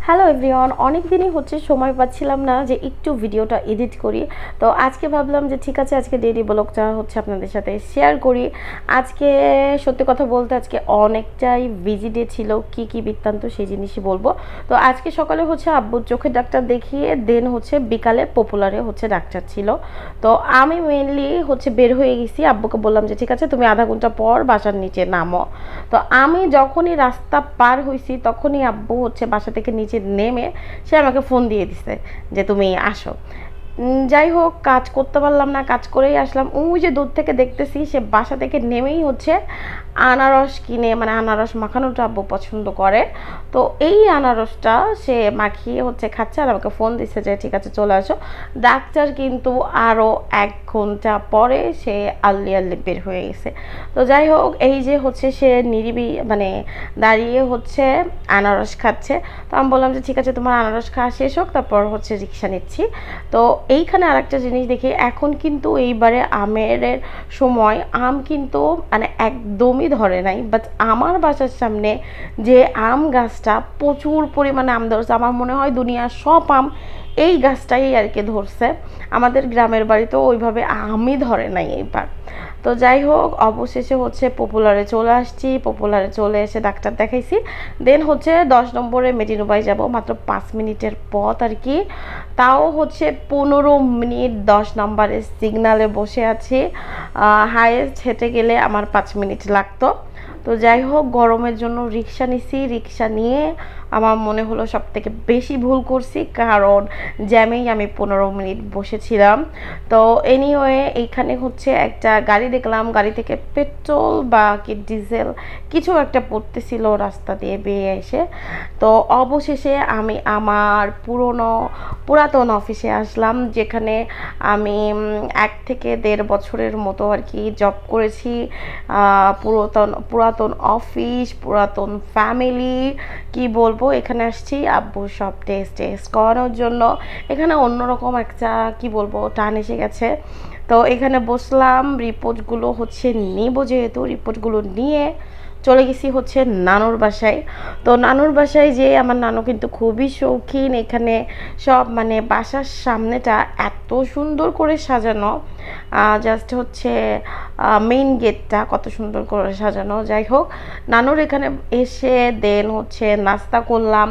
Hello everyone, অনেক দিনই হচ্ছে সময় পাচ্ছিলাম না যে একটু ভিডিওটা এডিট করি। তো আজকে ভাবলাম যে ঠিক আছে, আজকে ডেইলি ব্লগটা হচ্ছে আপনাদের সাথে শেয়ার করি। আজকে সত্যি কথা বলতে আজকে অনেকটাই বিজি ডে ছিল, কি কি বৃত্তান্ত সেই জিনিসই বলবো। তো আজকে সকালে হচ্ছে আব্বুর চোখের ডাক্তার দেখিয়ে দেন হচ্ছে বিকালে পপুলারে হচ্ছে ডাক্তার ছিল। তো আমি মেনলি হচ্ছে বের হয়ে গেছি, আব্বুকে বললাম যে ঠিক আছে তুমি আধা ঘন্টা পর বাসার নিচে নামো। তো আমি যখনই রাস্তা পার হয়েছি তখনই আব্বু হচ্ছে বাসা থেকে নিচে নেমে সে আমাকে ফোন দিয়ে দিছে যে তুমি আসো। যাই হোক, কাজ করতে পারলাম না, কাজ করেই আসলাম। ওই যে দূর থেকে দেখতেছি সে বাসা থেকে নেমেই হচ্ছে আনারস কিনে, মানে আনারস মাখানোটা আব্বু পছন্দ করে, তো এই আনারসটা সে মাখিয়ে হচ্ছে খাচ্ছে আর আমাকে ফোন দিচ্ছে যে ঠিক আছে চলে আসো। ডাক্তার কিন্তু আরও 1 ঘন্টা পরে সে আর্লি বের হয়ে গেছে। তো যাই হোক, এই যে হচ্ছে সে নিরিবি মানে দাঁড়িয়ে হচ্ছে আনারস খাচ্ছে। তো আমি বললাম যে ঠিক আছে তোমার আনারস খাওয়া শেষ হোক, তারপর হচ্ছে রিক্সা নিচ্ছি। তো এইখানে আরেকটা জিনিস দেখি, এখন কিন্তু এইবারে আমের সময়, আম কিন্তু মানে একদমই ধরে নাই, বাট আমার বাসার সামনে যে আম গাছটা প্রচুর পরিমাণে আম ধরছে। আমার মনে হয় দুনিয়ার সব আম এই গাছটাই আর কি ধরছে। আমাদের গ্রামের বাড়িতেও ওইভাবে আমই ধরে নাই এইবার। তো যাই হোক, অবশেষে হচ্ছে পপুলারে চলে আসছি। পপুলারে চলে এসে ডাক্তার দেখাইছি, দেন হচ্ছে 10 নম্বরে মেডিনোবাই যাব, মাত্র 5 মিনিটের পথ আর কি। তাও হচ্ছে 15 মিনিট 10 নম্বরের সিগনালে বসে আছি। হাইয়েস্ট হেঁটে গেলে আমার 5 মিনিট লাগতো। তো যাই হোক, গরমের জন্য রিক্সা নিছি। রিক্সা নিয়ে আমার মনে হলো সব থেকে বেশি ভুল করছি, কারণ জ্যামেই আমি 15 মিনিট বসেছিলাম। তো এনিওয়ে, এইখানে হচ্ছে একটা গাড়ি দেখলাম, গাড়ি থেকে পেট্রোল বা কি ডিজেল কিছু একটা পড়তেছিল রাস্তা দিয়ে বেয়ে এসে। তো অবশেষে আমি আমার পুরাতন অফিসে আসলাম, যেখানে আমি 1 থেকে 1.5 বছরের মতো আর কি জব করেছি। পুরাতন অফিস, পুরাতন ফ্যামিলি, কি বলবো, এখানে আসছি আব্বুর সব টেস্ট করানোর জন্য। এখানে অন্যরকম একটা কি বলবো টান এসে গেছে। তো এখানে বসলাম, রিপোর্টগুলো হচ্ছে নেবো, যেহেতু রিপোর্টগুলো নিয়ে চলে গেছি হচ্ছে নানুর বাসায়। তো নানুর বাসায় যে আমার নানু কিন্তু খুবই শৌখিন, এখানে সব মানে বাসার সামনেটা এত সুন্দর করে সাজানো, জাস্ট হচ্ছে মেইন গেটটা কত সুন্দর করে সাজানো। যাই হোক, নানুর এখানে এসে দেন হচ্ছে নাস্তা করলাম।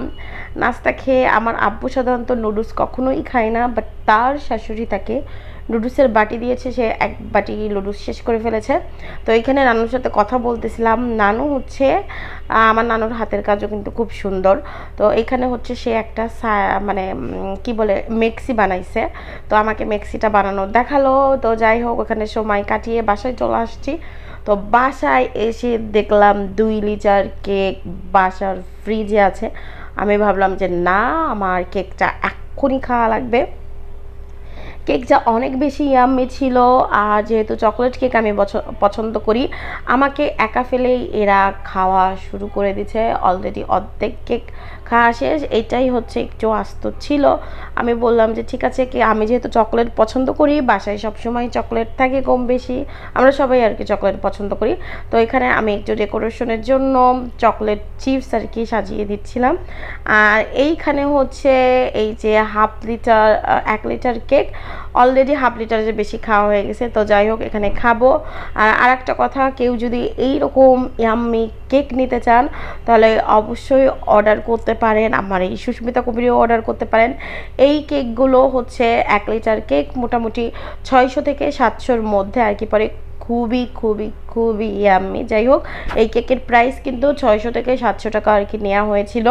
নাস্তা খেয়ে, আমার আব্বু সাধারণত নুডলস কখনোই খায় না, বাট তার শাশুড়ি তাকে নুডলসের বাটি দিয়েছে, সে 1 বাটি নুডলস শেষ করে ফেলেছে। তো এইখানে নানুর সাথে কথা বলতেছিলাম। নানু হচ্ছে আমার নানুর হাতের কাজও কিন্তু খুব সুন্দর। তো এখানে হচ্ছে সে একটা মানে কি বলে মেক্সি বানাইছে, তো আমাকে মেক্সিটা বানানো দেখালো। তো যাই হোক, ওখানে সময় কাটিয়ে বাসায় চলে আসছি। তো বাসায় এসে দেখলাম 2 লিটার কেক বাসার ফ্রিজে আছে। আমি ভাবলাম যে না, আমার কেকটা এক্ষুনি খাওয়া লাগবে। কেকটা অনেক বেশি ইয়াম্মি ছিল, আর যেহেতু চকলেট কেক আমি পছন্দ করি, আমাকে একা ফেলেই এরা খাওয়া শুরু করে দিয়েছে। অলরেডি অর্ধেক কেক খাওয়া শেষ, এটাই হচ্ছে একটু আস্ত ছিল। আমি বললাম যে ঠিক আছে, কি আমি যেহেতু চকলেট পছন্দ করি, বাসায় সবসময় চকলেট থাকে কম বেশি, আমরা সবাই আর কি চকলেট পছন্দ করি। তো এখানে আমি একটু ডেকোরেশনের জন্য চকলেট চিপস আর কি সাজিয়ে দিচ্ছিলাম। আর এইখানে হচ্ছে এই যে 1 লিটার কেক, অলরেডি 1/2 লিটারের বেশি খাওয়া হয়ে গেছে। তো যাই হোক, এখানে খাবো। আর একটা কথা, কেউ যদি এইরকম ইয়াম্মি কেক নিতে চান তাহলে অবশ্যই অর্ডার করতে পারেন, আমার এই সুস্মিতা কবিরও অর্ডার করতে পারেন। এই কেকগুলো হচ্ছে 1 লিটার কেক মোটামুটি 600 থেকে 700-র মধ্যে আর কি পরে, খুবই খুবই খুবই ইয়াম্মি। যাই হোক, এই কেকের প্রাইস কিন্তু 600 থেকে 700 টাকা আর কি নেওয়া হয়েছিল।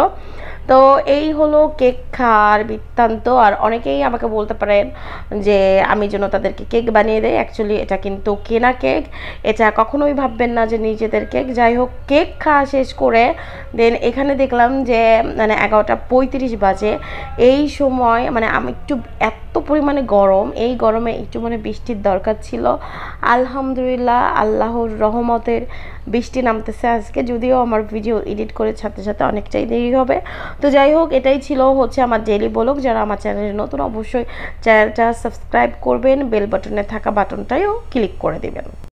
তো এই হলো কেক খাওয়ার বৃত্তান্ত। আর অনেকেই আমাকে বলতে পারেন যে আমি যেন তাদেরকে কেক বানিয়ে দেয়, অ্যাকচুয়ালি এটা কিন্তু কেনা কেক, এটা কখনোই ভাববেন না যে নিজেদের কেক। যাই হোক, কেক খাওয়া শেষ করে দেন এখানে দেখলাম যে মানে 11টা 35 বাজে। এই সময় মানে আমি একটু এত পরিমাণে গরম, এই গরমে একটু মানে বৃষ্টির দরকার ছিল। আলহামদুলিল্লাহ, আল্লাহর রহমতের বৃষ্টি নামতেছে আজকে, যদিও আমার ভিডিও এডিট করে সাথে সাথে অনেকটাই দেরি হবে। তো যাই হোক, এটাই ছিল হচ্ছে আমার ডেইলি ব্লগ। যারা আমার চ্যানেলে নতুন অবশ্যই চ্যানেলটা সাবস্ক্রাইব করবেন, বেল বাটনে থাকা বাটনটাও ক্লিক করে দেবেন।